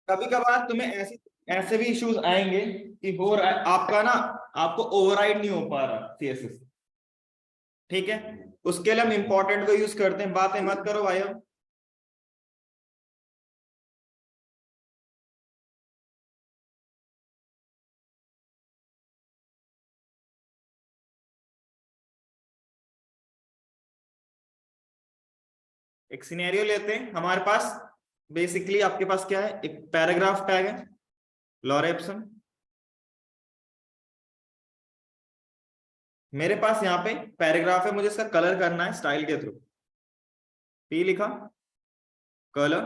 कभी कभार तुम्हें ऐसे ऐसे भी इश्यूज आएंगे कि हो रहा है आपका ना, आपको ओवरराइड नहीं हो पा रहा सीएसएस। ठीक है, उसके लिए हम इंपॉर्टेंट को यूज करते हैं। बातें मत करो भाई। अब एक सिनेरियो लेते हैं हमारे पास। बेसिकली आपके पास क्या है, एक पैराग्राफ टैग है लॉरा इप्सम। मेरे पास यहाँ पे पैराग्राफ है, मुझे इसका कलर करना है स्टाइल के थ्रू। पी लिखा, कलर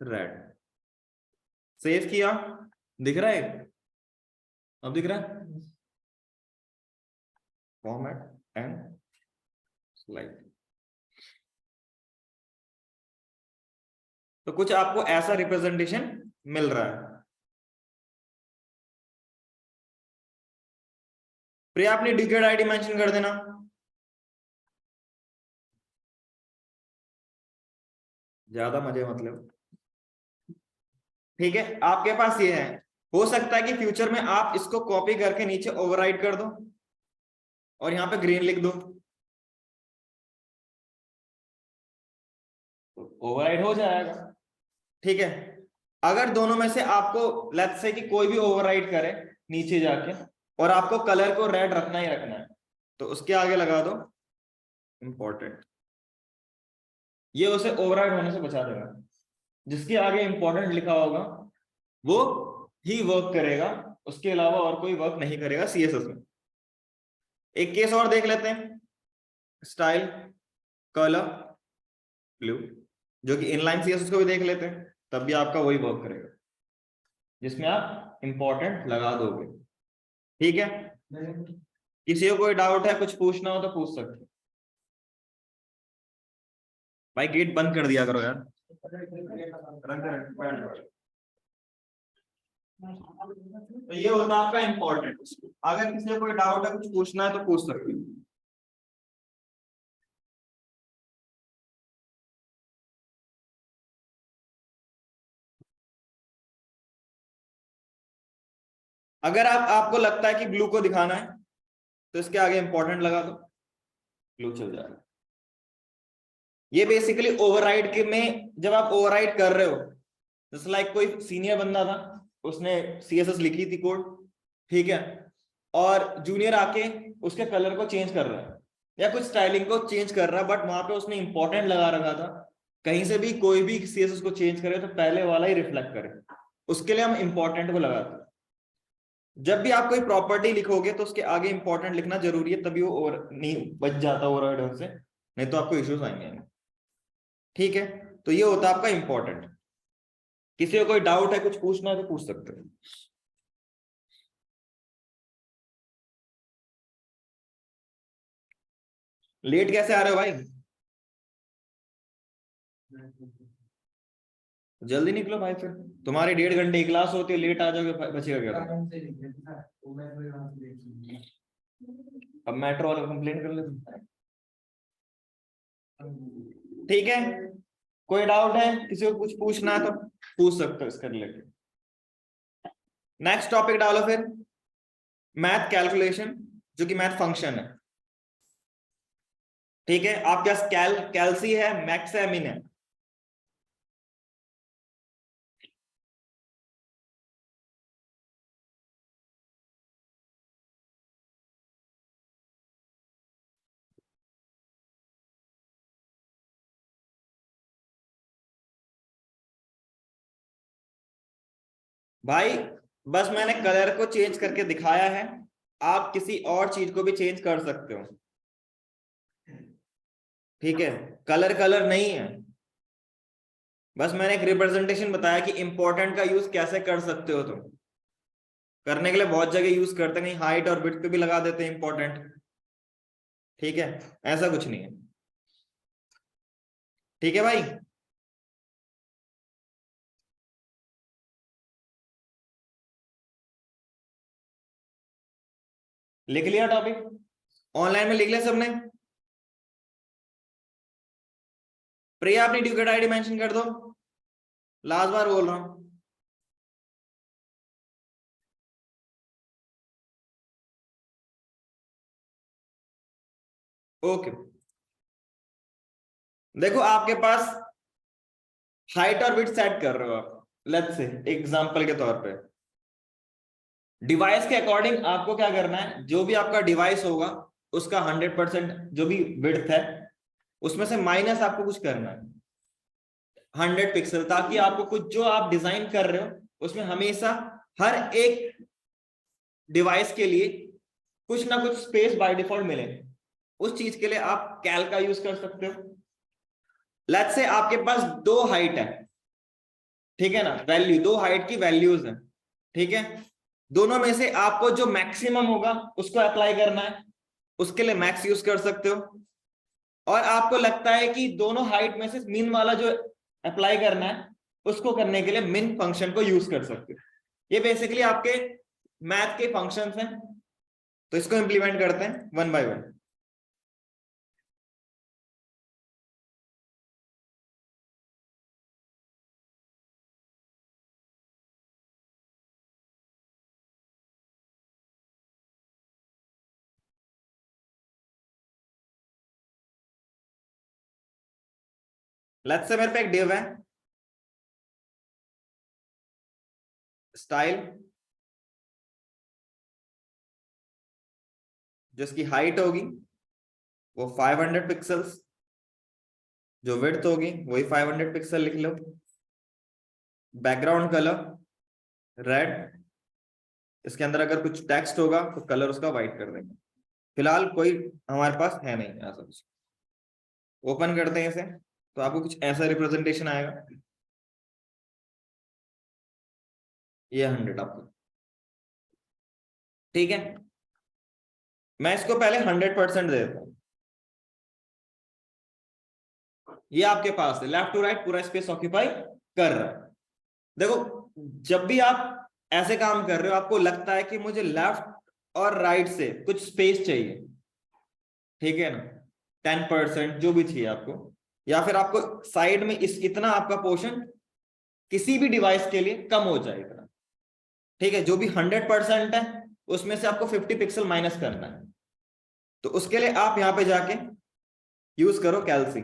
रेड, सेव किया। दिख रहा है? अब दिख रहा है? Format and slide. तो कुछ आपको ऐसा रिप्रेजेंटेशन मिल रहा है। प्रिया अपनी डिकेड आईडी मेंशन कर देना। ज्यादा मजे मतलब। ठीक है, आपके पास ये है। हो सकता है कि फ्यूचर में आप इसको कॉपी करके नीचे ओवरराइट कर दो और यहाँ पे ग्रीन लिख दो, ओवरराइड हो जाएगा। ठीक है, अगर दोनों में से आपको लेट्स से कि कोई भी ओवरराइड करे नीचे जाके और आपको कलर को रेड रखना ही रखना है, तो उसके आगे लगा दो इंपॉर्टेंट। ये उसे ओवरराइड होने से बचा देगा। जिसके आगे इंपॉर्टेंट लिखा होगा वो ही वर्क करेगा, उसके अलावा और कोई वर्क नहीं करेगा सीएसएस में। एक केस और देख लेते हैं, स्टाइल कलर ब्लू, जो कि इनलाइन सीएसएस को भी देख लेते हैं, तब भी आपका वही वर्क करेगा जिसमें आप इंपॉर्टेंट लगा दोगे। ठीक है, किसी को कोई डाउट है, कुछ पूछना हो तो पूछ सकते हो। भाई गेट बंद कर दिया करो यार। तो ये होता है आपका इंपॉर्टेंट। अगर किसी को कोई डाउट है, कुछ पूछना है तो पूछ सकते हो। अगर आपको लगता है कि ब्लू को दिखाना है तो इसके आगे इंपॉर्टेंट लगा दो, ब्लू चल जाएगा। ये बेसिकली ओवरराइड के में जब आप ओवरराइड कर रहे हो, जैसे लाइक कोई सीनियर बंदा था, उसने सीएसएस लिखी थी कोड, ठीक है, और जूनियर आके उसके कलर को चेंज कर रहा है या कुछ स्टाइलिंग को चेंज कर रहा है, बट वहां पे उसने इंपॉर्टेंट लगा रखा था। कहीं से भी कोई भी सीएसएस को चेंज करे तो पहले वाला ही रिफ्लेक्ट करे, उसके लिए हम इंपॉर्टेंट को लगाते हैं। जब भी आप कोई प्रॉपर्टी लिखोगे तो उसके आगे इंपॉर्टेंट लिखना जरूरी है, तभी वो ओवर नहीं बच जाता ओवरराइड से, नहीं तो आपको इश्यूज आएंगे। ठीक है, तो ये होता है आपका इंपॉर्टेंट। किसी को कोई डाउट है, कुछ पूछना है तो पूछ सकते हो। लेट कैसे आ रहे हो भाई? जल्दी निकलो भाई, फिर तुम्हारी 1.5 घंटे की क्लास होती है, लेट आ जाओगे, बचेगा क्या? अब मेट्रो वाले कंप्लेन कर ले तुम। ठीक है, कोई डाउट है, किसी को कुछ पूछना है तो पूछ सकते हो इसके रिलेटेड। नेक्स्ट टॉपिक डालो फिर, मैथ कैलकुलेशन, जो कि मैथ फंक्शन है। ठीक है, आपके पास कैलसी है, मैक्स है, मिन है। भाई बस मैंने कलर को चेंज करके दिखाया है, आप किसी और चीज को भी चेंज कर सकते हो। ठीक है, कलर कलर नहीं है, बस मैंने एक रिप्रेजेंटेशन बताया कि इंपॉर्टेंट का यूज कैसे कर सकते हो तुम। करने के लिए बहुत जगह यूज करते नहीं, हाइट और विड्थ पे भी लगा देते हैं इंपॉर्टेंट। ठीक है, ऐसा कुछ नहीं है। ठीक है भाई, लिख लिया टॉपिक? ऑनलाइन में लिख लिया सबने? प्रिया अपनी ड्यूकेट आईडी मेंशन कर दो, लास्ट बार बोल रहा हूं। ओके, देखो आपके पास हाइट और विड्थ सेट कर रहे हो आप, लेट्स से एग्जांपल के तौर पे डिवाइस के अकॉर्डिंग आपको क्या करना है, जो भी आपका डिवाइस होगा उसका 100% जो भी विड्थ है उसमें से माइनस आपको कुछ करना है 100 पिक्सल, ताकि आपको कुछ जो आप डिजाइन कर रहे हो उसमें हमेशा हर एक डिवाइस के लिए कुछ ना कुछ स्पेस बाय डिफॉल्ट मिले। उस चीज के लिए आप कैल का यूज कर सकते हो। लेट्स से आपके पास दो हाइट है, ठीक है ना, वैल्यू दो हाइट की वैल्यूज है, ठीक है, दोनों में से आपको जो मैक्सिमम होगा उसको अप्लाई करना है, उसके लिए मैक्स यूज कर सकते हो। और आपको लगता है कि दोनों हाइट में से मिन वाला जो अप्लाई करना है उसको करने के लिए मिन फंक्शन को यूज कर सकते हो। ये बेसिकली आपके मैथ के फंक्शंस हैं, तो इसको इंप्लीमेंट करते हैं one by one. Let's say मेरे पे एक डिव है स्टाइल, जिसकी हाइट होगी वो 500 पिक्सल्स, जो विड्थ होगी वही 500 पिक्सल लिख लो, बैकग्राउंड कलर रेड, इसके अंदर अगर कुछ टेक्स्ट होगा तो कलर उसका व्हाइट कर देंगे। फिलहाल कोई हमारे पास है नहीं ऐसा कुछ। ओपन करते हैं इसे तो आपको कुछ ऐसा रिप्रेजेंटेशन आएगा, ये 100 आपको, ठीक है। मैं इसको पहले 100% दे देता हूं, ये आपके पास है लेफ्ट टू राइट पूरा स्पेस ऑक्यूपाई कर रहा है। देखो जब भी आप ऐसे काम कर रहे हो आपको लगता है कि मुझे लेफ्ट और राइट से कुछ स्पेस चाहिए, ठीक है ना, 10% जो भी चाहिए आपको, या फिर आपको साइड में इस इतना आपका पोर्शन किसी भी डिवाइस के लिए कम हो जाए इतना, ठीक है, जो भी 100% है उसमें से आपको 50 पिक्सल माइनस करना है। तो उसके लिए आप यहां पे जाके यूज करो कैलसी।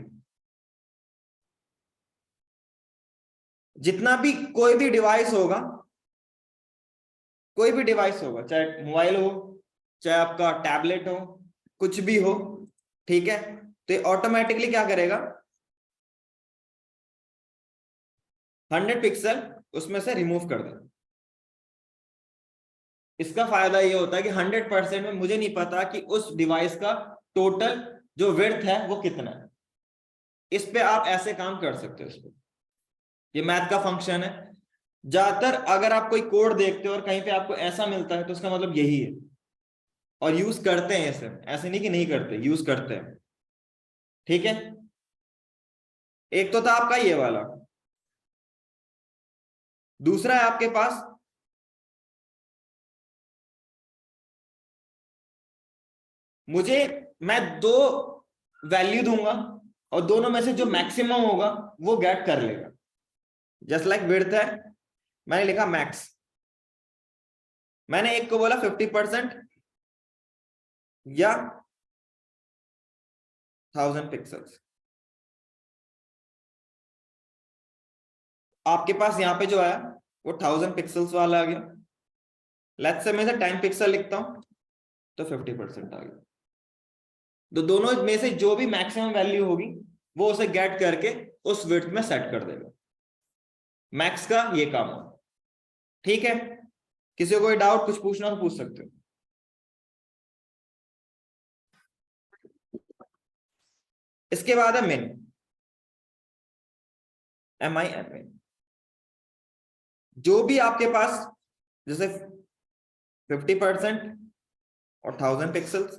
जितना भी कोई भी डिवाइस होगा, कोई भी डिवाइस होगा, चाहे मोबाइल हो चाहे आपका टैबलेट हो, कुछ भी हो, ठीक है, तो ये ऑटोमेटिकली क्या करेगा, 100 पिक्सल उसमें से रिमूव कर देगा। इसका फायदा ये होता है कि 100% में मुझे नहीं पता कि उस डिवाइस का टोटल जो विड्थ है वो कितना है। इस पे आप ऐसे काम कर सकते हो, इस पे ये मैथ का फंक्शन है। ज्यादातर अगर आप कोई कोड देखते हो और कहीं पे आपको ऐसा मिलता है तो उसका मतलब यही है, और यूज करते हैं इसे, ऐसे नहीं कि नहीं करते, यूज करते हैं, ठीक है। एक तो था आपका ये वाला, दूसरा है आपके पास मुझे, मैं दो वैल्यू दूंगा और दोनों में से जो मैक्सिमम होगा वो गेट कर लेगा। जस्ट लाइक विड्थ है, मैंने लिखा मैक्स, मैंने एक को बोला 50% या 1000 पिक्सल्स। आपके पास यहां पे जो आया वो 1000 पिक्सल्स वाला आ गया। लेट्स से मैं 10 पिक्सल लिखता हूं तो 50% आ गया। तो दोनों में से जो भी मैक्सिमम वैल्यू होगी वो उसे गेट करके उस विड्थ में सेट कर देगा। मैक्स का ये काम हो, ठीक है। किसी को कोई डाउट कुछ पूछना तो पूछ सकते हो। इसके बाद है मिन, MIN। जो भी आपके पास जैसे 50% और 1000 पिक्सल्स,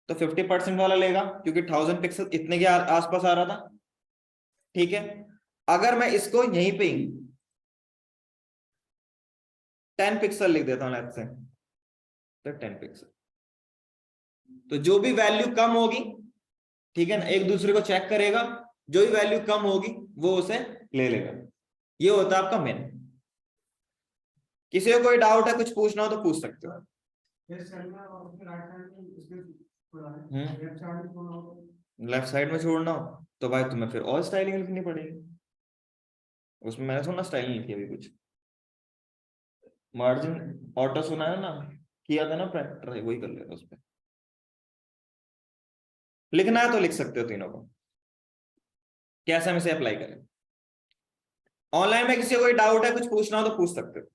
तो 50% वाला लेगा क्योंकि 1000 पिक्सल इतने के आसपास आ रहा था, ठीक है। अगर मैं इसको यहीं पे 10 पिक्सल लिख देता हूं लेट्स से, तो 10 पिक्सल, तो जो भी वैल्यू कम होगी, ठीक है ना, एक दूसरे को चेक करेगा, जो भी वैल्यू कम होगी वो उसे ले लेगा। ये होता है आपका मिन। किसी को कोई डाउट है कुछ पूछना हो तो पूछ सकते हो। लेफ्ट साइड में छोड़ना हो तो भाई तुम्हें फिर और स्टाइलिंग लिखनी पड़ेगी। उसमें मैंने थोड़ा स्टाइलिंग लिखी अभी कुछ। मार्जिन ऑटो सुना है ना, किया था ना ट्राई, वही कर लेना उस पर। लिखना है तो लिख सकते हो तीनों को। कैसे हम इसे अप्लाई करें? ऑनलाइन में किसी को कोई डाउट है, कुछ पूछना हो तो पूछ सकते हो।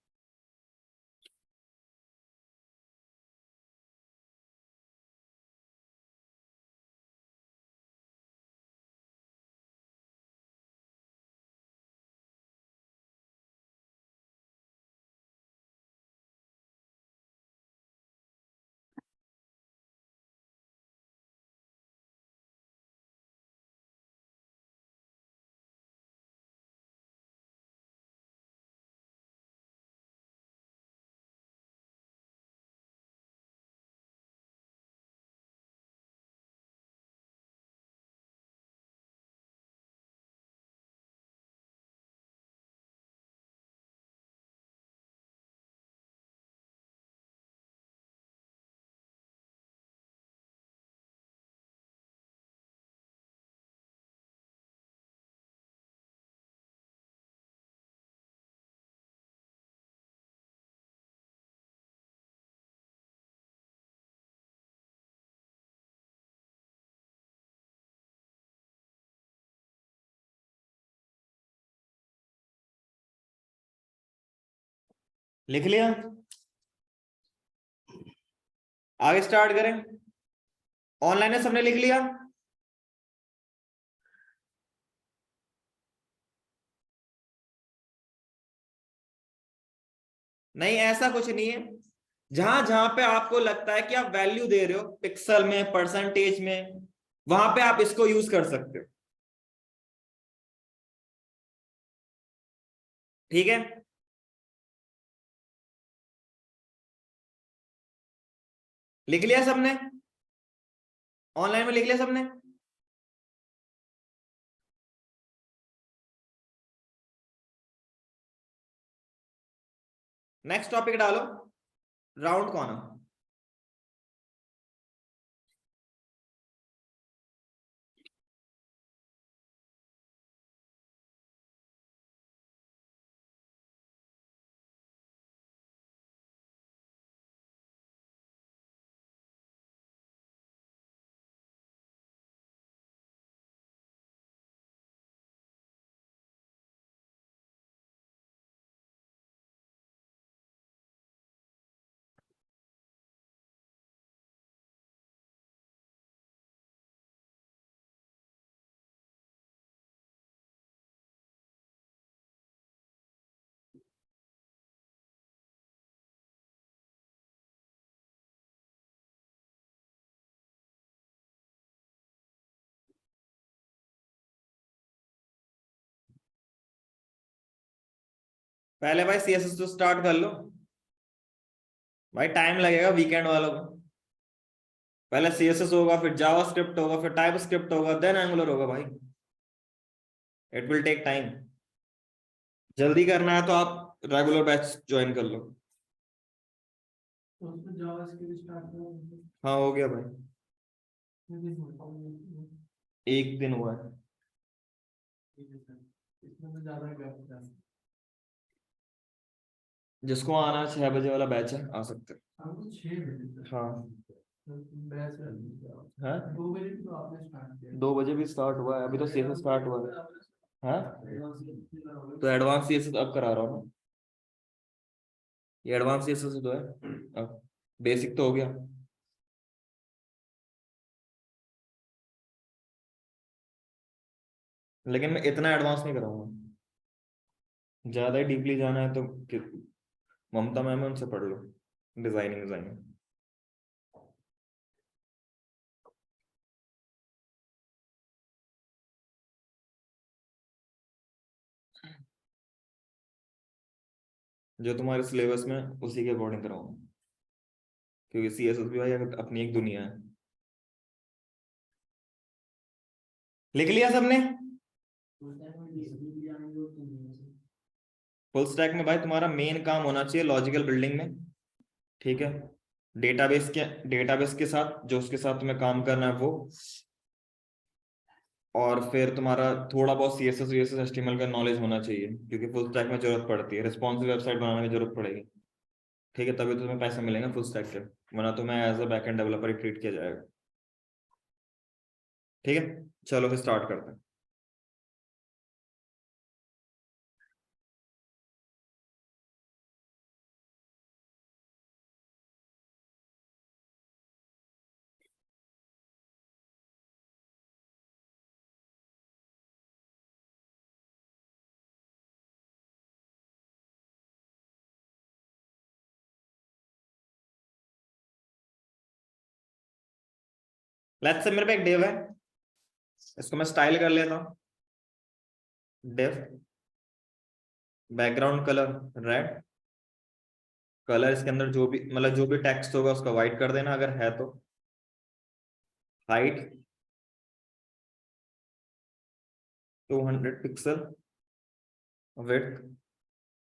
लिख लिया? आगे स्टार्ट करें। ऑनलाइन में सबने लिख लिया? नहीं, ऐसा कुछ नहीं है। जहां जहां पे आपको लगता है कि आप वैल्यू दे रहे हो पिक्सल में, परसेंटेज में, वहां पे आप इसको यूज कर सकते हो। ठीक है? लिख लिया सबने? ऑनलाइन में लिख लिया सबने? नेक्स्ट टॉपिक डालो, राउंड कॉर्नर। पहले भाई सीएसएस तो स्टार्ट कर लो। भाई टाइम लगेगा वीकेंड वालों को। पहले सीएसएस होगा, फिर जावास्क्रिप्ट होगा, फिर टाइप स्क्रिप्ट होगा, देन एंगुलर होगा भाई। It will take time. जल्दी करना है तो आप रेगुलर बैच ज्वाइन कर लो। हाँ हो गया भाई, एक दिन हुआ है। जिसको आना 6 बजे वाला बैच है आ सकते हैं। हाँ हाँ, 2 बजे भी स्टार्ट हुआ है, अभी तो सीएसएस स्टार्ट हुआ है। हाँ तो एडवांस सीएसएस अब करा रहा हूँ ना। ये एडवांस सीएसएस तो है, अब बेसिक तो हो गया। लेकिन मैं इतना एडवांस नहीं कराऊंगा। ज्यादा ही डीपली जाना है तो ममता मैम है, उनसे पढ़ लो, डिजाइनिंग डिजाइनिंग। जो तुम्हारे सिलेबस में उसी के अकॉर्डिंग कराऊंगा, क्योंकि सीएसएस भी भाई अपनी एक दुनिया है। लिख लिया सबने? फुल स्टैक में भाई तुम्हारा मेन काम होना चाहिए लॉजिकल बिल्डिंग में। ठीक है? डेटाबेस के साथ जो उसके साथ तुम्हें काम करना है वो, और फिर तुम्हारा थोड़ा बहुत CSS VSS HTML का नॉलेज होना चाहिए, क्योंकि फुल स्टैक में जरूरत पड़ती है, रिस्पॉन्सिव वेबसाइट बनाने में जरूरत पड़ेगी। ठीक है, तभी तो तुम्हें पैसे मिलेंगे फुल स्टैक के, वरना तुम्हें एज अ बैकएंड डेवलपर ही ट्रीट किया जाएगा। ठीक है, चलो फिर स्टार्ट करते हैं। लेट्स से मेरे पे एक डिव है, इसको मैं स्टाइल कर लेता हूँ। Div background colour red, colour इसके अंदर जो भी मतलब जो भी टेक्स्ट होगा उसका व्हाइट कर देना अगर है तो। Height 200 pixel, width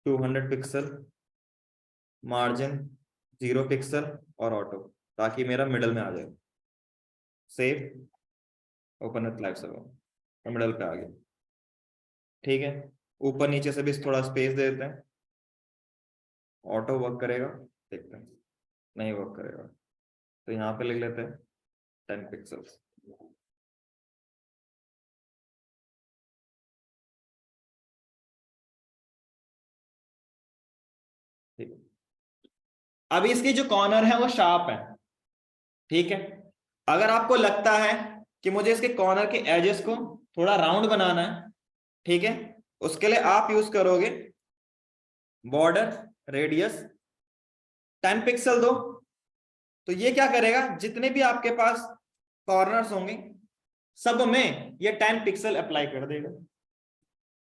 200 pixel, margin 0 pixel और ऑटो, ताकि मेरा मिडल में आ जाए। Save, open with live server, middle पे आ गया। ठीक है, ऊपर नीचे से भी थोड़ा स्पेस दे देते हैं। ऑटो वर्क करेगा, देखते हैं। नहीं वर्क करेगा तो यहाँ पे लिख लेते हैं 10 पिक्सल्स। ठीक, अभी इसकी जो कॉर्नर है वो शार्प है। ठीक है, अगर आपको लगता है कि मुझे इसके कॉर्नर के एजेस को थोड़ा राउंड बनाना है, ठीक है, उसके लिए आप यूज करोगे बॉर्डर रेडियस 10 पिक्सल दो। तो ये क्या करेगा, जितने भी आपके पास कॉर्नर्स होंगे सब में ये 10 पिक्सल अप्लाई कर देगा।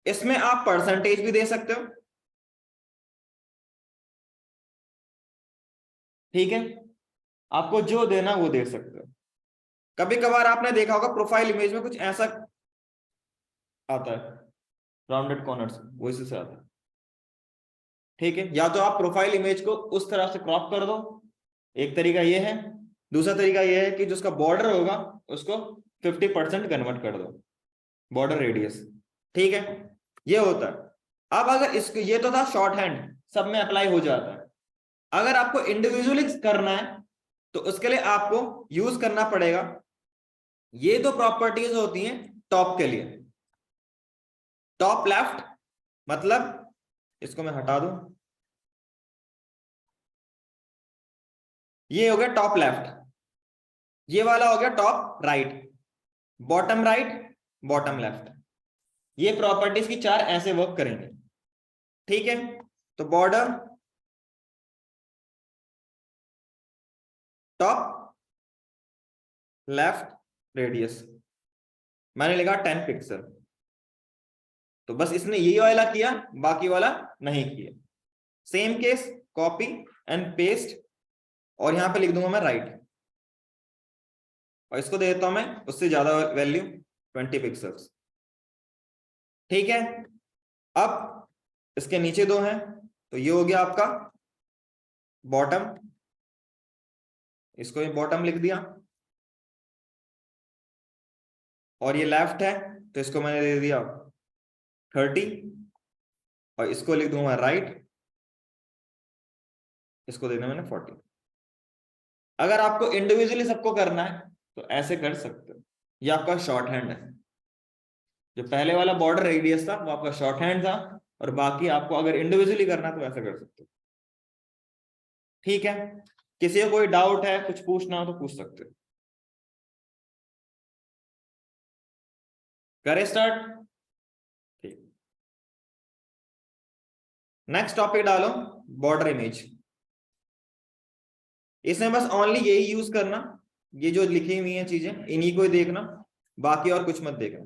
इसमें आप परसेंटेज भी दे सकते हो। ठीक है, आपको जो देना वो दे सकते हो। कभी कभार आपने देखा होगा प्रोफाइल इमेज में कुछ ऐसा आता है, राउंडेड कॉर्नर्स, वो इसी से आता है। ठीक है, या तो आप प्रोफाइल इमेज को उस तरह से क्रॉप कर दो, एक तरीका ये है। दूसरा तरीका ये है कि जो उसका बॉर्डर होगा उसको 50% कन्वर्ट कर दो, बॉर्डर रेडियस। ठीक है, ये होता है। अब अगर इसको, ये तो था शॉर्ट हैंड, सब में अप्लाई हो जाता है। अगर आपको इंडिविजुअली करना है तो उसके लिए आपको यूज करना पड़ेगा ये दो प्रॉपर्टीज होती हैं टॉप के लिए। टॉप लेफ्ट मतलब, इसको मैं हटा दूं, ये हो गया टॉप लेफ्ट, ये वाला हो गया top right, bottom right, bottom left. ये प्रॉपर्टीज की चार ऐसे वर्क करेंगे। ठीक है, तो बॉर्डर टॉप लेफ्ट रेडियस, मैंने लिखा 10 पिक्सल। तो बस इसने यही वाला किया, बाकी वाला नहीं किया। Same case, copy and paste, और यहां पे लिख दूंगा मैं राइट, और इसको दे देता हूं मैं उससे ज्यादा वैल्यू 20 पिक्सल्स। ठीक है, अब इसके नीचे दो हैं, तो ये हो गया आपका बॉटम, इसको भी बॉटम लिख दिया, और ये लेफ्ट है तो इसको मैंने दे दिया 30, और इसको लिख दूंगा राइट, इसको देना मैंने 40। अगर आपको इंडिविजुअली सबको करना है तो ऐसे कर सकते हो, ये आपका शॉर्ट हैंड है। जो पहले वाला बॉर्डर रेडियस था वो आपका शॉर्ट हैंड था, और बाकी आपको अगर इंडिविजुअली करना है तो ऐसे कर सकते हो। ठीक है, किसी को कोई डाउट है, कुछ पूछना हो तो पूछ सकते हो। करें स्टार्ट? ठीक, नेक्स्ट टॉपिक डालो, बॉर्डर इमेज। इसमें बस ओनली यही यूज करना, ये जो लिखी हुई हैं चीजें इन्हीं को ही देखना, बाकी और कुछ मत देखना।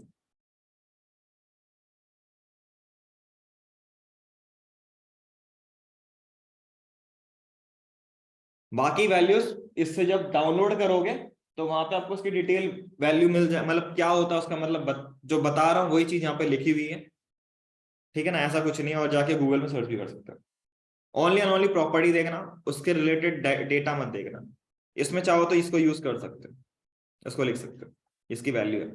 बाकी वैल्यूज इससे जब डाउनलोड करोगे तो वहां पे आपको उसकी डिटेल वैल्यू मिल जाए, मतलब क्या होता है उसका मतलब जो बता रहा हूँ वही चीज यहाँ पे लिखी हुई है। ठीक है ना, ऐसा कुछ नहीं है, और जाके गूगल में सर्च भी कर सकते हो। ओनली एंड ओनली प्रॉपर्टी देखना, उसके रिलेटेड डेटा मत देखना। इसमें चाहो तो इसको यूज कर सकते हो, इसको लिख सकते हो, इसकी वैल्यू है।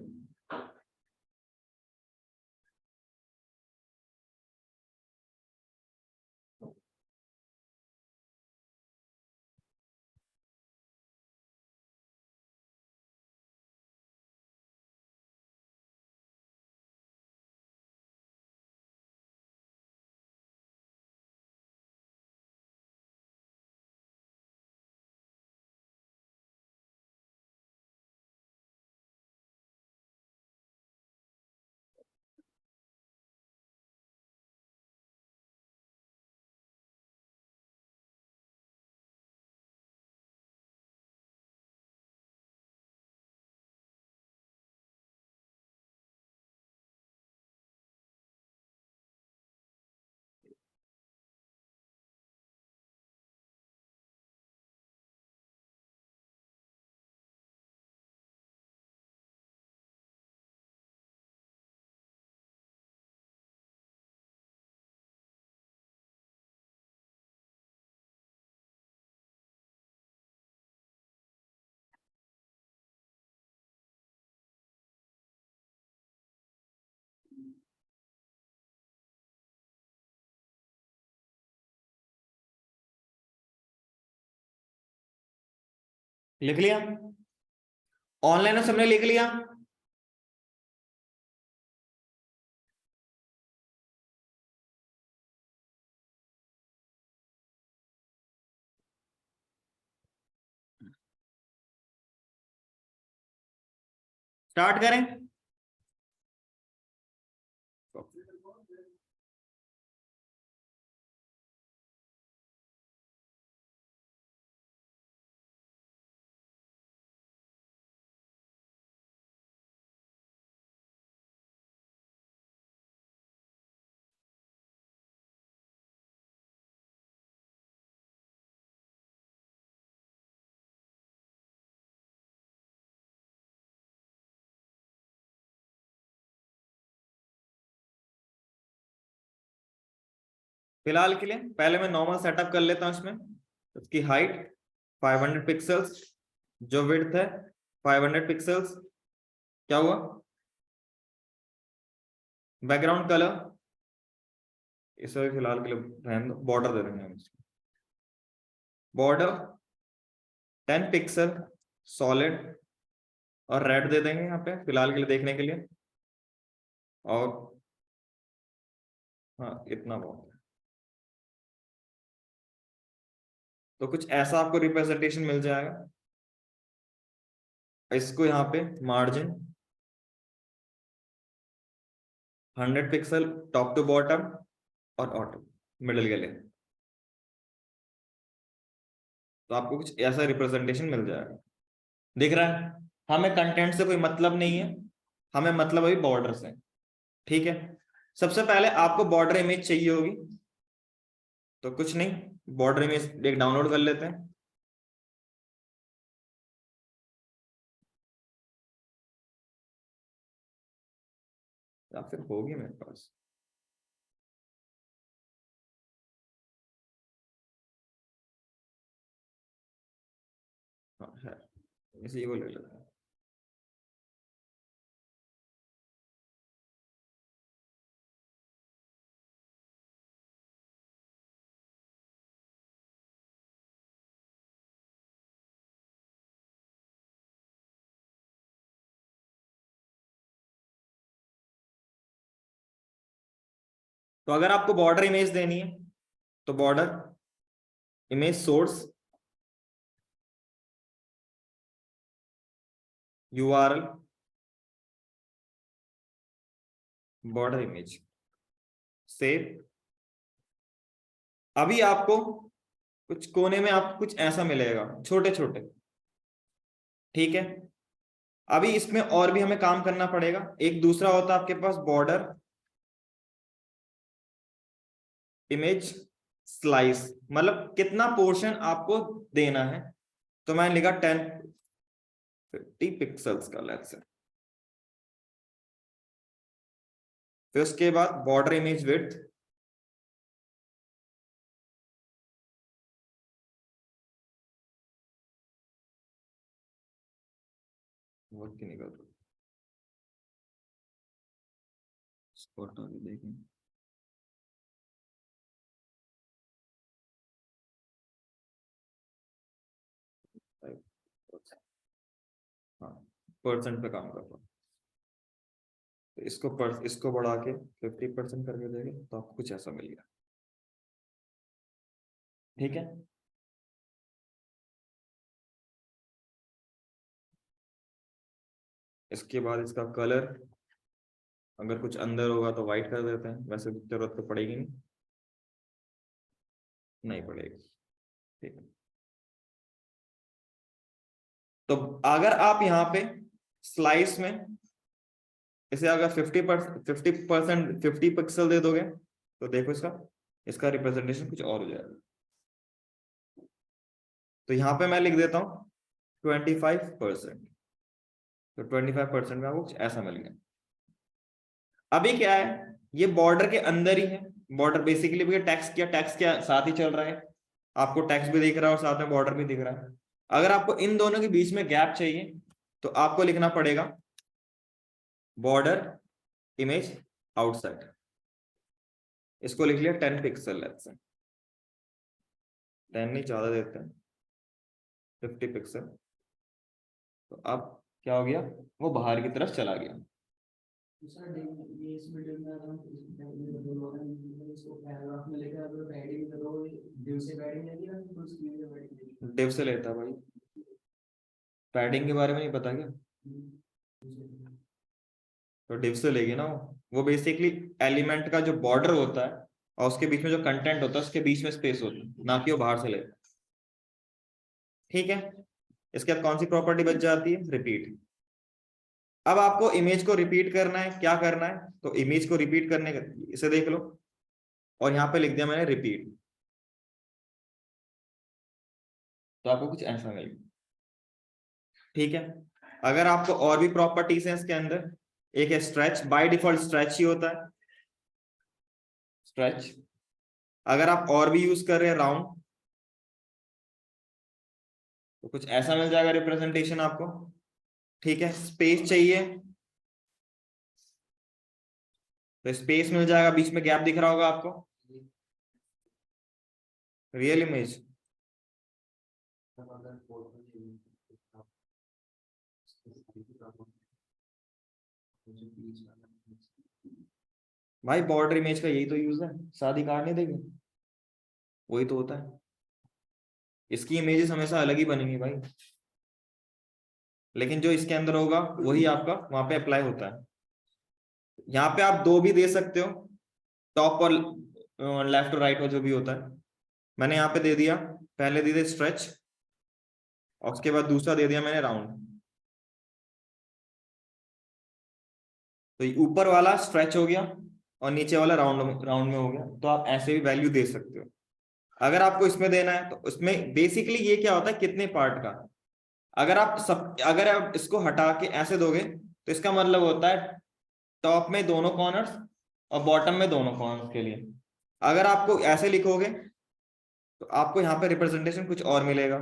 लिख लिया? ऑनलाइन में सबने लिख लिया? स्टार्ट करें? फिलहाल के लिए पहले मैं नॉर्मल सेटअप कर लेता हूं इसमें। उसकी हाइट 500 पिक्सल्स, जो विड्थ है 500 पिक्सल्स। क्या हुआ? बैकग्राउंड कलर इसे फिलहाल के लिए रहने दो, बॉर्डर दे देंगे हम इसको। बॉर्डर 10 पिक्सल सॉलिड और रेड दे देंगे यहाँ पे फिलहाल के लिए देखने के लिए। और हाँ, इतना बहुत है। तो कुछ ऐसा आपको रिप्रेजेंटेशन मिल जाएगा। इसको यहाँ पे margin 100 pixel top to bottom और ऑटो मिडिल के लिए। तो आपको कुछ ऐसा रिप्रेजेंटेशन मिल जाएगा। दिख रहा है? हमें कंटेंट से कोई मतलब नहीं है, हमें मतलब अभी बॉर्डर से। ठीक है, सबसे पहले आपको बॉर्डर इमेज चाहिए होगी, तो कुछ नहीं, बॉर्डर इमेज एक डाउनलोड कर लेते हैं। या फिर होगी मेरे पास। हाँ है, इसी को ले लेते हैं। तो अगर आपको बॉर्डर इमेज देनी है तो border image source URL border image save. अभी आपको कुछ कोने में आपको कुछ ऐसा मिलेगा, छोटे छोटे। ठीक है, अभी इसमें और भी हमें काम करना पड़ेगा। एक दूसरा होता है आपके पास बॉर्डर इमेज स्लाइस, मतलब कितना पोर्शन आपको देना है। तो मैंने लिखा 1050 पिक्सल्स का लेट्स से। फिर उसके बाद बॉर्डर इमेज विड्थ वक्त ही निकल रहा, स्पॉट आगे देखें। हाँ, परसेंट पे काम कर रहा हूँ, तो इसको बढ़ा के 50% करके देंगे तो आपको कुछ ऐसा मिल गया। ठीक है, इसके बाद इसका कलर अगर कुछ अंदर होगा तो वाइट कर देते हैं, वैसे जरूरत तो पड़ेगी नहीं पड़ेगी। ठीक है, तो अगर आप यहाँ पे स्लाइस में इसे अगर 50 पिक्सल दे दोगे तो देखो इसका इसका रिप्रेजेंटेशन कुछ और हो जाएगा। तो यहाँ पे मैं लिख देता हूँ 25%, तो 25% में आपको कुछ ऐसा मिल गया। अभी क्या है, ये बॉर्डर के अंदर ही है, बॉर्डर बेसिकली भी टैक्स के साथ ही चल रहा है, आपको टैक्स भी दिख रहा है और साथ में बॉर्डर भी दिख रहा है। अगर आपको इन दोनों के बीच में गैप चाहिए तो आपको लिखना पड़ेगा बॉर्डर इमेज आउटसाइड, इसको लिख लिया 10 पिक्सल, लेट्स से 10 नहीं ज्यादा देते हैं, 50 पिक्सल। तो अब क्या हो गया, वो बाहर की तरफ चला गया। डिव से लेता भाई, पैडिंग के बारे में नहीं पता क्या? तो डिव से लेगी ना, वो बेसिकली एलिमेंट का जो बॉर्डर होता है और उसके बीच में जो कंटेंट होता है उसके बीच में स्पेस होती है, ना कि वो बाहर से लेता। ठीक है, इसके बाद कौन सी प्रॉपर्टी बच जाती है, रिपीट। अब आपको इमेज को रिपीट करना है, क्या करना है, तो इमेज को रिपीट करने का इसे देख लो और यहाँ पे लिख दिया मैंने रिपीट, तो आपको कुछ ऐसा मिलेगा। ठीक है, अगर आपको और भी प्रॉपर्टीज हैं इसके अंदर, एक है स्ट्रेच, बाय डिफॉल्ट स्ट्रेच ही होता है स्ट्रेच। अगर आप और भी यूज कर रहे हैं राउंड तो कुछ ऐसा मिल जाएगा रिप्रेजेंटेशन आपको। ठीक है, स्पेस चाहिए तो स्पेस मिल जाएगा, बीच में गैप दिख रहा होगा आपको, रियल इमेज। भाई बॉर्डर इमेज का यही तो यूज है, शादी कार्ड नहीं देगी, वही तो होता है। इसकी इमेजेस हमेशा अलग ही बनेंगी भाई, लेकिन जो इसके अंदर होगा वही आपका वहां पे अप्लाई होता है। यहाँ पे आप दो भी दे सकते हो, टॉप और लेफ्ट और राइट और जो भी होता है। मैंने यहाँ पे दे दिया, पहले दे दिया स्ट्रेच और उसके बाद दूसरा दे दिया मैंने राउंड। तो ऊपर वाला स्ट्रेच हो गया और नीचे वाला राउंड राउंड में हो गया, तो आप ऐसे भी वैल्यू दे सकते हो। अगर आपको इसमें देना है तो उसमें बेसिकली ये क्या होता है, कितने पार्ट का, अगर आप इसको हटा के ऐसे दोगे तो इसका मतलब होता है टॉप में दोनों कॉर्नर्स और बॉटम में दोनों कॉर्नर्स के लिए। अगर आपको ऐसे लिखोगे तो आपको यहाँ पे रिप्रेजेंटेशन कुछ और मिलेगा।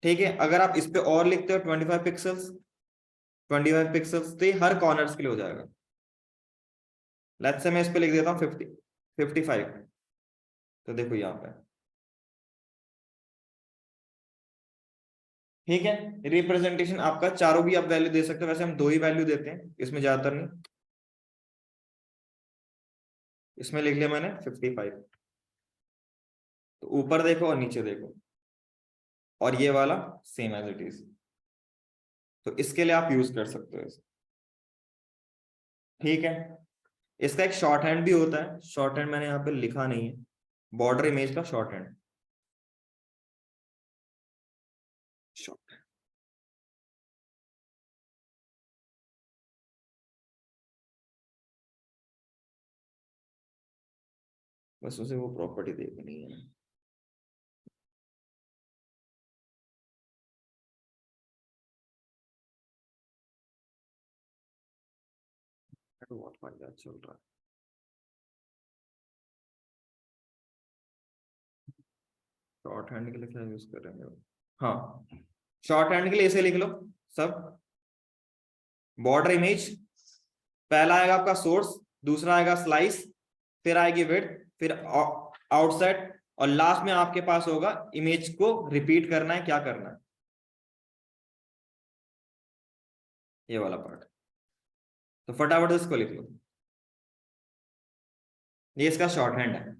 ठीक है, अगर आप इस पे और लिखते हो 25 पिक्सल्स तो ये हर कॉर्नर्स के लिए हो जाएगा। लेट्स से मैं इस पे लिख देता हूँ 55, तो देखो यहाँ पे। ठीक है, रिप्रेजेंटेशन आपका चारों भी आप वैल्यू दे सकते हो, वैसे हम दो ही वैल्यू देते हैं इसमें, ज्यादातर नहीं। इसमें लिख लिया मैंने 55, तो ऊपर देखो और नीचे देखो, और ये वाला सेम एज इट इज, तो इसके लिए आप यूज कर सकते हो इसे। ठीक है, इसका एक शॉर्ट हैंड भी होता है, शॉर्ट हैंड मैंने यहाँ पे लिखा नहीं है, बॉर्डर इमेज का शॉर्ट हैंड। बस उसे वो प्रॉपर्टी देखनी है। बहुत फायदा चल रहा है। शॉर्ट हैंड के लिए क्या यूज करेंगे, हाँ शॉर्ट हैंड के लिए इसे लिख लो सब बॉर्डर इमेज, पहला आएगा आपका सोर्स, दूसरा आएगा स्लाइस, फिर आएगी विड्थ, फिर आउटसेट, और लास्ट में आपके पास होगा इमेज को रिपीट करना है, क्या करना है, ये वाला पार्ट। तो फटाफट इसको लिख लो, ये इसका शॉर्ट हैंड है।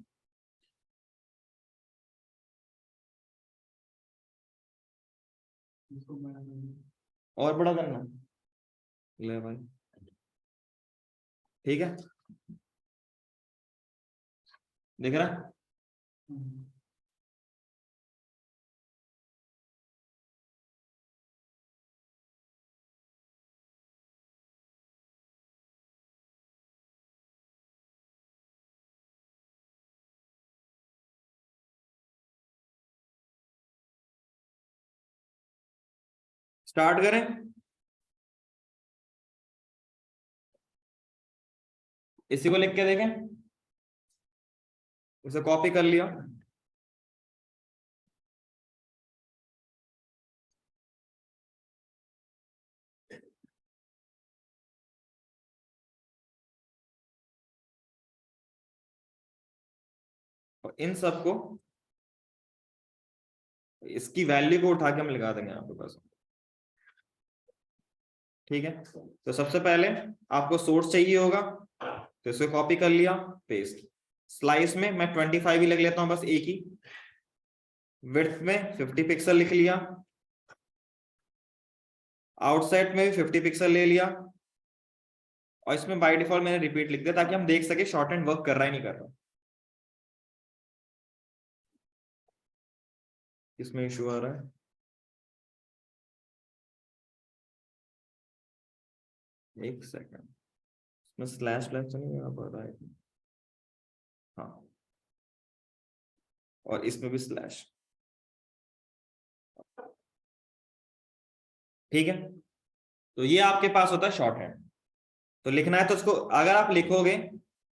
और बड़ा करना ले भाई, ठीक है, दिख रहा है? स्टार्ट करें, इसी को लिख के देखें, इसे कॉपी कर लिया, और इन सबको इसकी वैल्यू को उठा के हम लगा देंगे आपके पास, ठीक है। तो सबसे पहले आपको सोर्स चाहिए होगा, तो इसे कॉपी कर लिया, पेस्ट। स्लाइस में मैं 25 ही लग लेता हूं, बस एक ही। विड्थ में 50 पिक्सल लिख लिया, आउटसाइड में भी 50 पिक्सल ले लिया, और इसमें बाय डिफॉल्ट मैंने रिपीट लिख दिया ताकि हम देख सके शॉर्ट हैंड वर्क कर रहा है नहीं कर रहा। इसमें इशू आ रहा है, एक सेकंड, इसमें स्लैश स्लैश तो नहीं आ पा रहा है, हाँ, और इसमें भी स्लैश, ठीक है। तो ये आपके पास होता है शॉर्ट हैंड। तो लिखना है तो उसको अगर आप लिखोगे,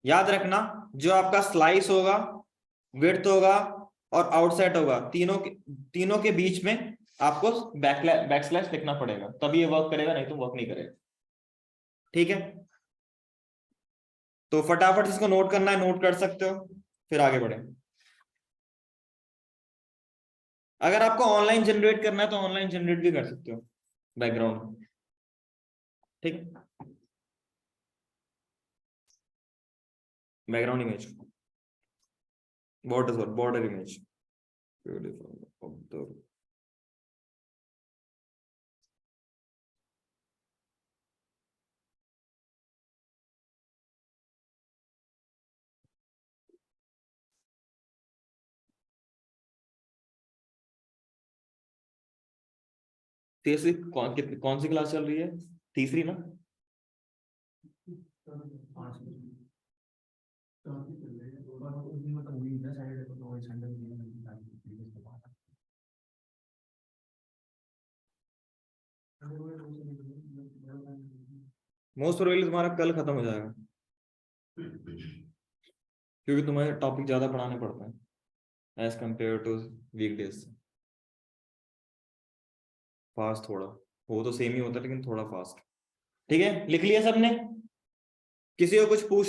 याद रखना, जो आपका स्लाइस होगा, विड्थ होगा और आउटसाइड होगा, तीनों के बीच में आपको बैकस्लैश लिखना पड़ेगा, तभी ये वर्क करेगा, नहीं तो वर्क नहीं करेगा, ठीक है। तो फटाफट इसको नोट करना है, नोट कर सकते हो, फिर आगे बढ़े। अगर आपको ऑनलाइन जनरेट करना है तो ऑनलाइन जनरेट भी कर सकते हो बैकग्राउंड, ठीक है। Background image, border image, beautiful. तीसरी कौन सी क्लास चल रही है? तीसरी ना? मोस्ट प्रोबेबली तुम्हारा कल खत्म हो जाएगा, क्योंकि तुम्हारे टॉपिक ज्यादा पढ़ाने पड़ते हैं as compare to weekdays. Fast थोड़ा, वो तो सेम ही होता है लेकिन थोड़ा फास्ट, ठीक है। लिख लिया सबने? किसी को कुछ पूछ